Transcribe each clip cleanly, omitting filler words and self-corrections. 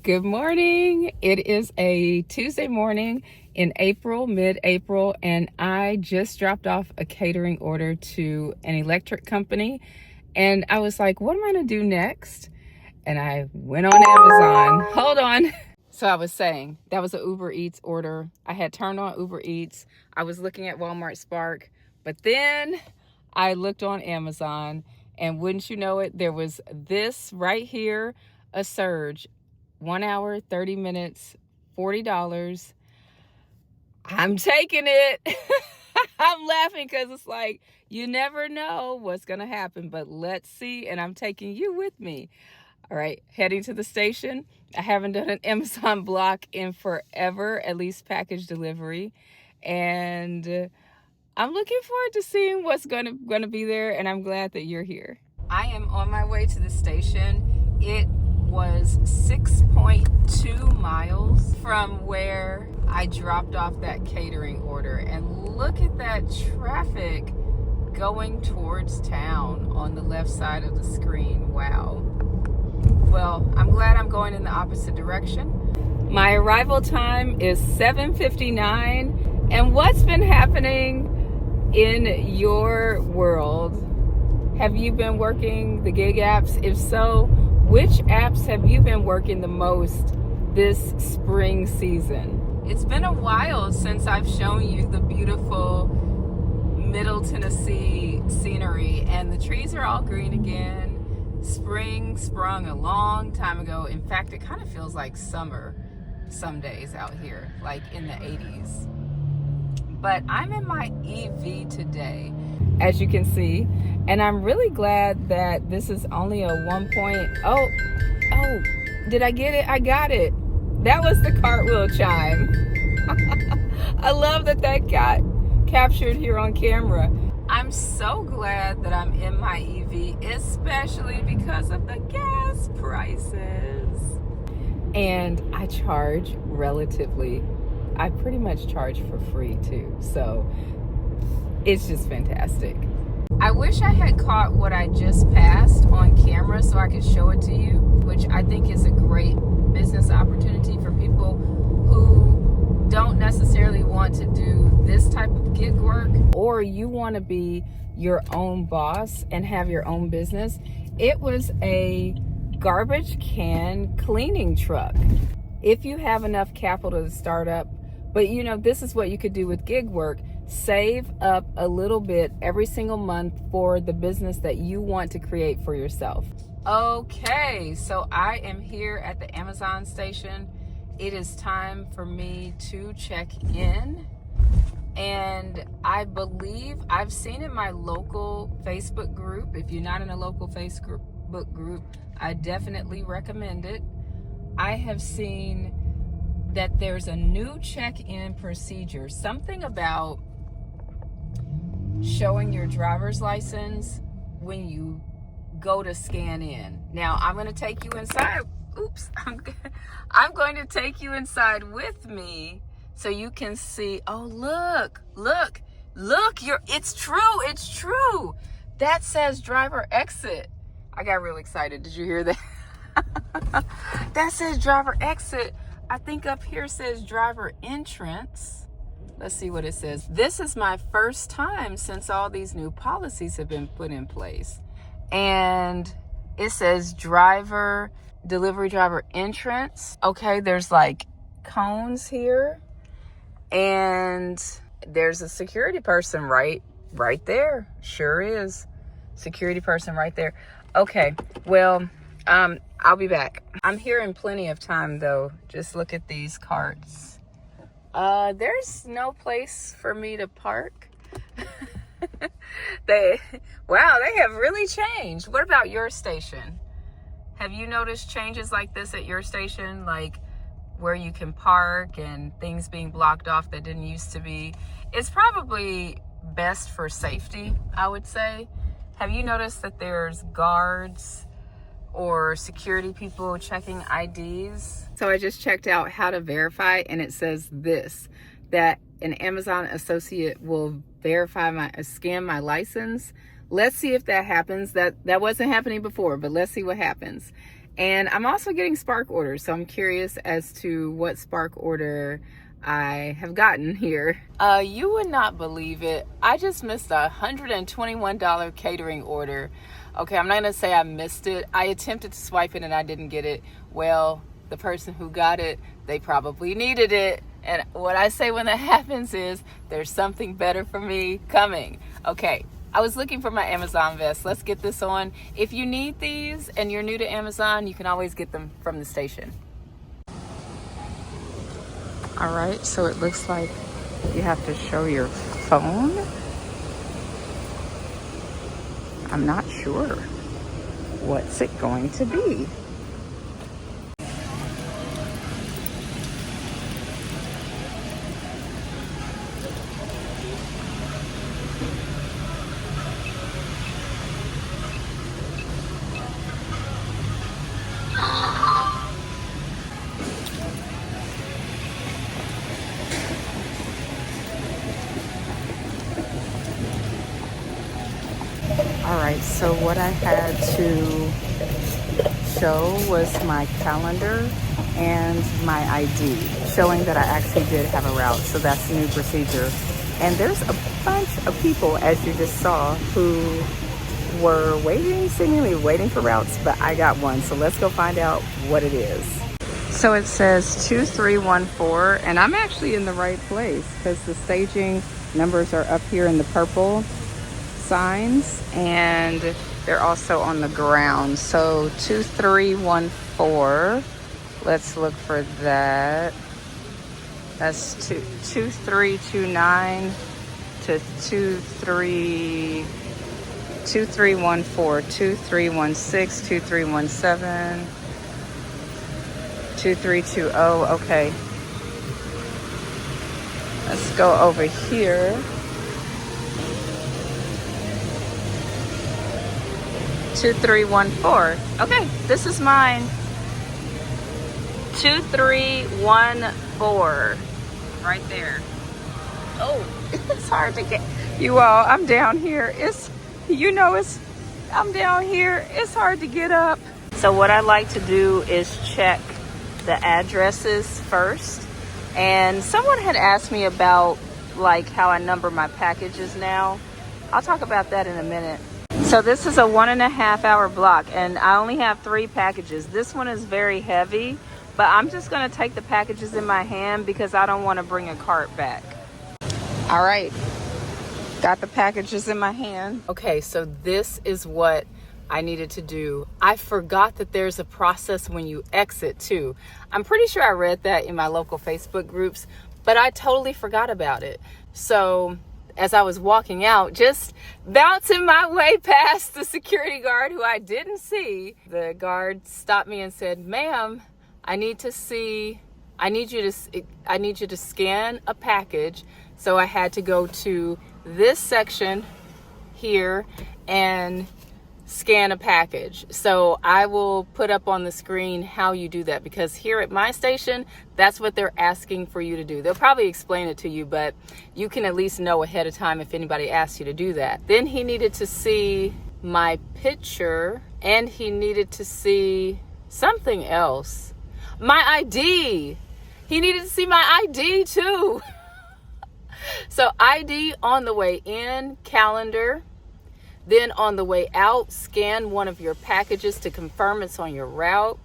Good morning. It is a Tuesday morning in April, mid-April, and I just dropped off a catering order to an electric company. And I was like, what am I going to do next? And I went on Amazon. Hold on. So I was saying, that was an Uber Eats order. I had turned on Uber Eats. I was looking at Walmart Spark, but then I looked on Amazon, and wouldn't you know it, there was this right here, a surge. 1 hour, 30 minutes, $40. I'm taking it. I'm laughing because it's like, you never know what's going to happen, but let's see. And I'm taking you with me. All right, heading to the station. I haven't done an Amazon block in forever, at least package delivery. And I'm looking forward to seeing what's going to be there. And I'm glad that you're here. I am on my way to the station. It was 6.2 miles from where I dropped off that catering order, and look at that traffic going towards town on the left side of the screen. Wow. Well, I'm glad I'm going in the opposite direction. My arrival time is 7:59, and what's been happening in your world? Have you been working the gig apps? If so, which apps have you been working the most this spring season? It's been a while since I've shown you the beautiful Middle Tennessee scenery, and the trees are all green again. Spring sprung a long time ago. In fact, it kind of feels like summer some days out here, like in the 80s. But I'm in my EV today, as you can see, and I'm really glad that this is only a 1.0. Oh, did I get it? I got it. That was the cartwheel chime. I love that got captured here on camera. I'm so glad that I'm in my EV, especially because of the gas prices. And I charge relatively, I pretty much charge for free too. So it's just fantastic. I wish I had caught what I just passed on camera so I could show it to you, which I think is a great business opportunity for people who don't necessarily want to do this type of gig work, or you want to be your own boss and have your own business. It was a garbage can cleaning truck. If you have enough capital to start up, but you know, this is what you could do with gig work. Save up a little bit every single month for the business that you want to create for yourself. Okay, so I am here at the Amazon station. It is time for me to check in. And I believe I've seen in my local Facebook group, if you're not in a local Facebook group, I definitely recommend it. I have seen that there's a new check-in procedure, something about showing your driver's license when you go to scan in. Now, I'm going to take you inside. Oops. I'm going to take you inside with me so you can see. Oh, look. It's true. That says driver exit. I got really excited. Did you hear that? That says driver exit. I think up here says driver entrance. Let's see what it says. This is my first time since all these new policies have been put in place. And it says delivery driver entrance. Okay, there's like cones here. And there's a security person right there. Sure is. Security person right there. Okay, well, I'll be back. I'm here in plenty of time though. Just look at these carts. There's no place for me to park. They have really changed. What about your station? Have you noticed changes like this at your station? Like where you can park and things being blocked off that didn't used to be? It's probably best for safety, I would say. Have you noticed that there's guards or security people checking IDs? So I just checked out how to verify, and it says this, that an Amazon associate will scan my license. Let's see if that happens. That wasn't happening before, but let's see what happens. And I'm also getting Spark orders, so I'm curious as to what Spark order I have gotten here. You would not believe it. I just missed a $121 catering order. Okay, I'm not gonna say I missed it. I attempted to swipe it and I didn't get it. Well, the person who got it, they probably needed it. And what I say when that happens is there's something better for me coming. Okay, I was looking for my Amazon vest. Let's get this on. If you need these and you're new to Amazon, you can always get them from the station. All right, so it looks like you have to show your phone. I'm not sure. What's it going to be? All right, so what I had to show was my calendar and my ID, showing that I actually did have a route. So that's the new procedure. And there's a bunch of people, as you just saw, who were waiting, seemingly waiting for routes, but I got one. So let's go find out what it is. So it says 2314, and I'm actually in the right place because the staging numbers are up here in the purple signs, and they're also on the ground. So 2314, let's look for that. That's 2329 to 2314, 2316, 2317, 2320. Okay, let's go over here. 2314. Okay, this is mine. 2314. Right there. Oh, it's hard to get. You all, I'm down here. I'm down here. It's hard to get up. So what I like to do is check the addresses first. And someone had asked me about like how I number my packages now. I'll talk about that in a minute. So this is a 1.5 hour block and I only have 3 packages. This one is very heavy, but I'm just gonna take the packages in my hand because I don't wanna bring a cart back. All right, got the packages in my hand. Okay, so this is what I needed to do. I forgot that there's a process when you exit too. I'm pretty sure I read that in my local Facebook groups, but I totally forgot about it. So as I was walking out, just bouncing my way past the security guard who I didn't see, the guard stopped me and said, "Ma'am, I need you to scan a package." So I had to go to this section here and scan a package. So I will put up on the screen how you do that, because here at my station, that's what they're asking for you to do. They'll probably explain it to you, but you can at least know ahead of time if anybody asks you to do that. Then he needed to see my picture and he needed to see something else. My ID. He needed to see my ID too. So ID on the way in, calendar. Then on the way out, scan one of your packages to confirm it's on your route,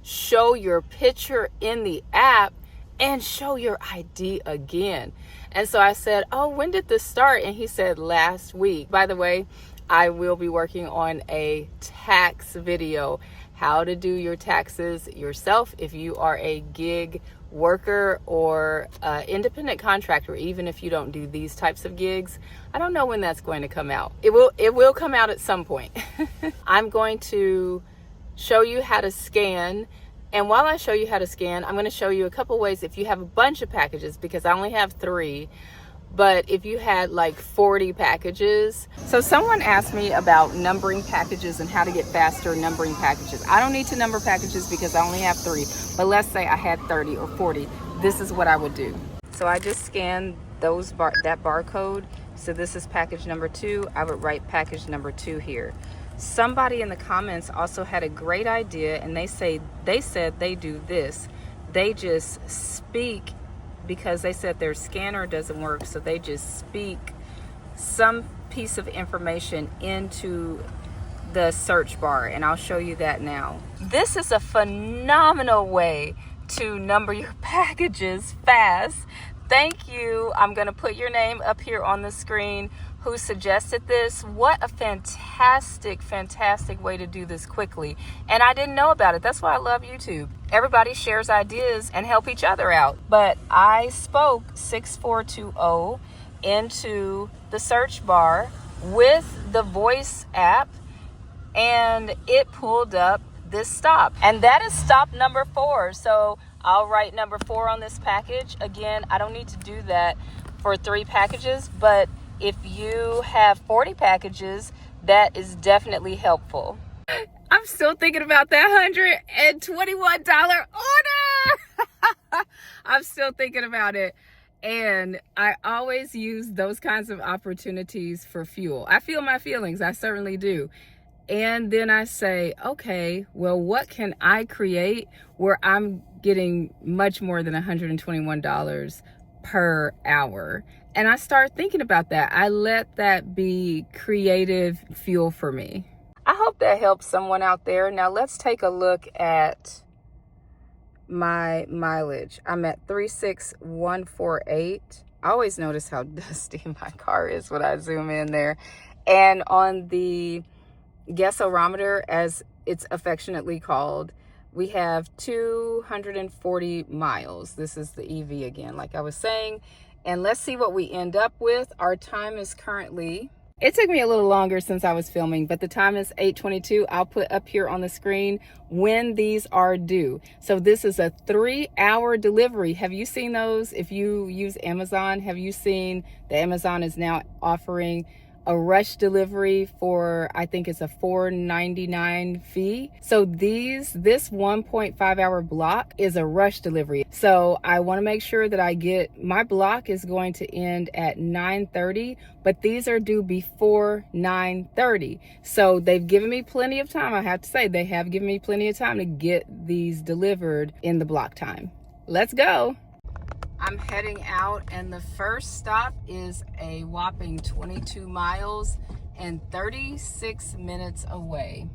show your picture in the app, and show your ID again. And so I said, "Oh, when did this start?" And he said, "Last week." By the way, I will be working on a tax video, how to do your taxes yourself if you are a gig worker or independent contractor, even if you don't do these types of gigs. I don't know when that's going to come out. It will come out at some point. I'm going to show you how to scan, and while I show you how to scan, I'm going to show you a couple ways if you have a bunch of packages, because I only have 3. But if you had like 40 packages. So someone asked me about numbering packages and how to get faster numbering packages. I don't need to number packages because I only have 3. But let's say I had 30 or 40. This is what I would do. So I just scanned that barcode. So this is package number 2. I would write package number 2 here. Somebody in the comments also had a great idea, and they said they do this. They just speak, because they said their scanner doesn't work, so they just speak some piece of information into the search bar, and I'll show you that now. This is a phenomenal way to number your packages fast. Thank you. I'm going to put your name up here on the screen who suggested this. What a fantastic way to do this quickly. And I didn't know about it. That's why I love YouTube. Everybody shares ideas and help each other out. But I spoke 6420 into the search bar with the voice app, and it pulled up this stop. And that is stop number 4. So I'll write number 4 on this package. Again, I don't need to do that for 3 packages, but if you have 40 packages, that is definitely helpful. I'm still thinking about that $121 order. I'm still thinking about it. And I always use those kinds of opportunities for fuel. I feel my feelings, I certainly do. And then I say, okay, well, what can I create where I'm getting much more than $121 per hour? And I start thinking about that. I let that be creative fuel for me. I hope that helps someone out there. Now let's take a look at my mileage. I'm at 36148. I always notice how dusty my car is when I zoom in there. And on the gasometer, as it's affectionately called, we have 240 miles. This is the EV again, like I was saying. And let's see what we end up with. Our time is currently, it took me a little longer since I was filming, but the time is 8:22. I'll put up here on the screen when these are due. So this is a 3-hour delivery. Have you seen those? If you use Amazon, have you seen that Amazon is now offering a rush delivery for, I think it's a $4.99 fee. So this 1.5 hour block is a rush delivery. So I want to make sure that I get, my block is going to end at 9:30, but these are due before 9:30. So they've given me plenty of time. I have to say, they have given me plenty of time to get these delivered in the block time. Let's go. I'm heading out, and the first stop is a whopping 22 miles and 36 minutes away.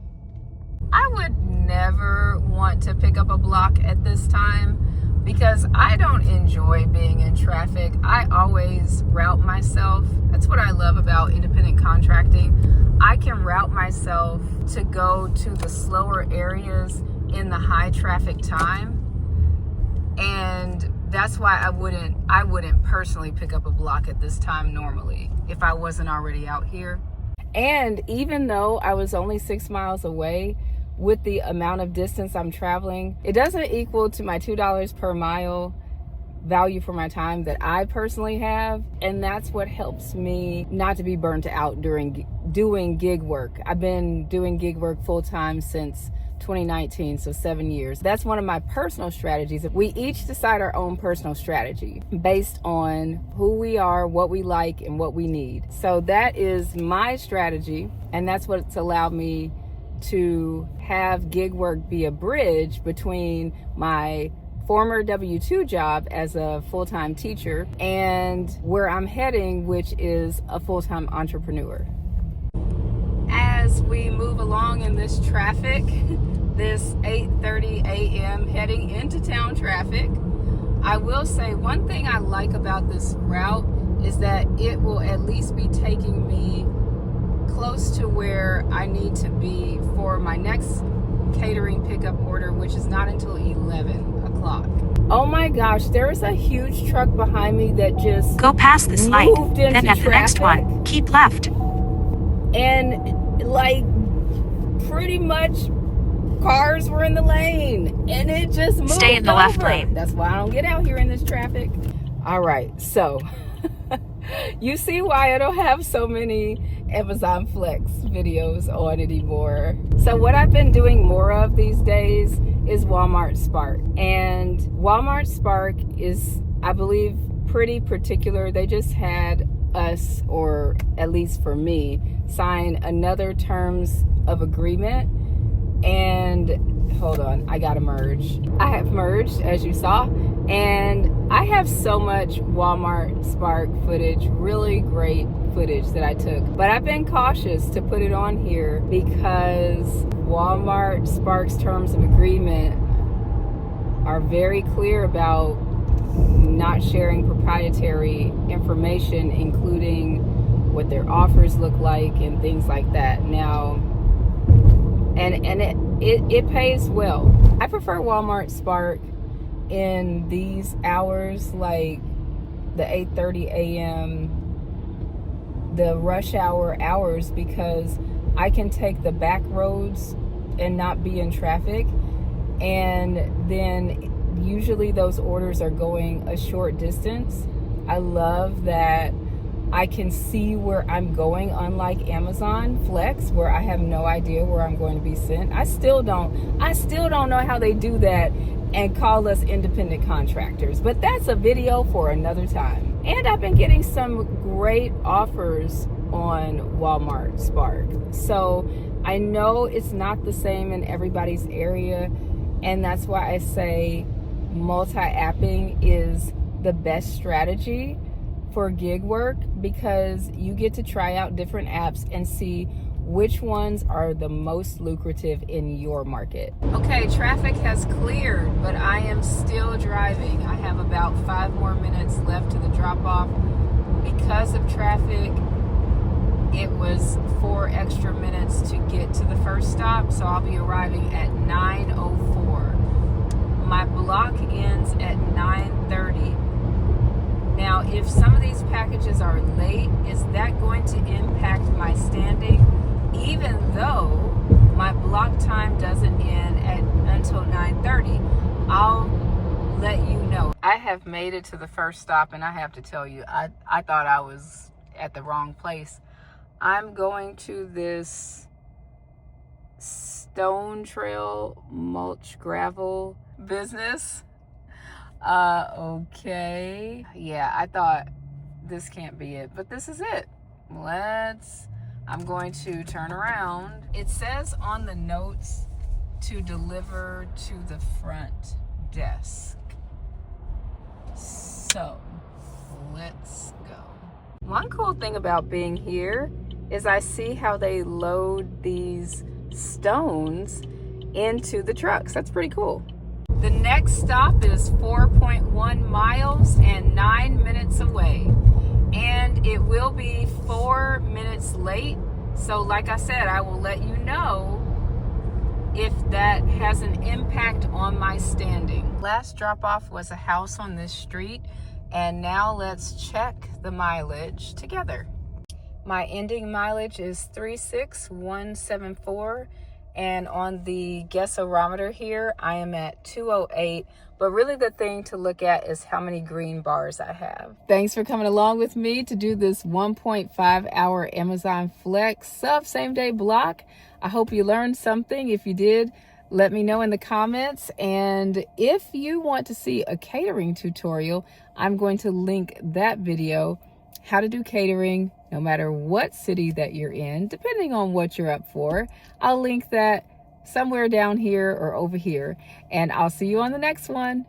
I would never want to pick up a block at this time because I don't enjoy being in traffic. I always route myself. That's what I love about independent contracting. I can route myself to go to the slower areas in the high traffic time. And that's why I wouldn't personally pick up a block at this time normally if I wasn't already out here. And even though I was only 6 miles away, with the amount of distance I'm traveling, it doesn't equal to my $2 per mile value for my time that I personally have. And that's what helps me not to be burnt out during doing gig work. I've been doing gig work full time since 2019, so 7 years. That's one of my personal strategies. We each decide our own personal strategy based on who we are, what we like, and what we need. So that is my strategy, and that's what's allowed me to have gig work be a bridge between my former W-2 job as a full-time teacher and where I'm heading, which is a full-time entrepreneur. As we move along in this traffic, this 8:30 a.m. heading into town traffic, I will say one thing I like about this route is that it will at least be taking me close to where I need to be for my next catering pickup order, which is not until 11 o'clock. Oh my gosh, there is a huge truck behind me that just go past this light, then at the next one, keep left. And like pretty much cars were in the lane and it just moved Stay in the left lane. That's why I don't get out here in this traffic. All right, so you see why I don't have so many Amazon Flex videos on anymore. So what I've been doing more of these days is Walmart Spark. And Walmart Spark is, I believe, pretty particular. They just had us, or at least for me, sign another terms of agreement. And hold on, I gotta merge. I have merged, as you saw, and I have so much Walmart Spark footage, really great footage that I took, but I've been cautious to put it on here because Walmart Spark's terms of agreement are very clear about not sharing proprietary information, including what their offers look like and things like that. Now, and it pays well. I prefer Walmart Spark in these hours, like the 8:30 a.m., the rush hour hours, because I can take the back roads and not be in traffic. And then usually those orders are going a short distance. I love that I can see where I'm going, unlike Amazon Flex, where I have no idea where I'm going to be sent. I still don't know how they do that and call us independent contractors, but that's a video for another time. And I've been getting some great offers on Walmart Spark. So I know it's not the same in everybody's area, and that's why I say multi-apping is the best strategy for gig work, because you get to try out different apps and see which ones are the most lucrative in your market. Okay, traffic has cleared, but I am still driving. I have about 5 more minutes left to the drop-off. Because of traffic, it was 4 extra minutes to get to the first stop, so I'll be arriving at 9:04. My block ends at 9:30. Now, if some of these packages are late, is that going to impact my standing? Even though my block time doesn't end until 9:30, I'll let you know. I have made it to the first stop, and I have to tell you, I thought I was at the wrong place. I'm going to this Stone Trail mulch gravel business. Okay. Yeah, I thought this can't be it, but this is it. I'm going to turn around. It says on the notes to deliver to the front desk. So, let's go. One cool thing about being here is I see how they load these stones into the trucks. That's pretty cool. The next stop is 4.1 miles and 9 minutes away, and it will be 4 minutes late. So like I said, I will let you know if that has an impact on my standing. Last drop off was a house on this street, and now let's check the mileage together. My ending mileage is 36174. And on the guessometer here, I am at 208. But really the thing to look at is how many green bars I have. Thanks for coming along with me to do this 1.5 hour Amazon Flex sub same day block. I hope you learned something. If you did, let me know in the comments. And if you want to see a catering tutorial, I'm going to link that video, how to do catering no matter what city that you're in, depending on what you're up for. I'll link that somewhere down here or over here, and I'll see you on the next one.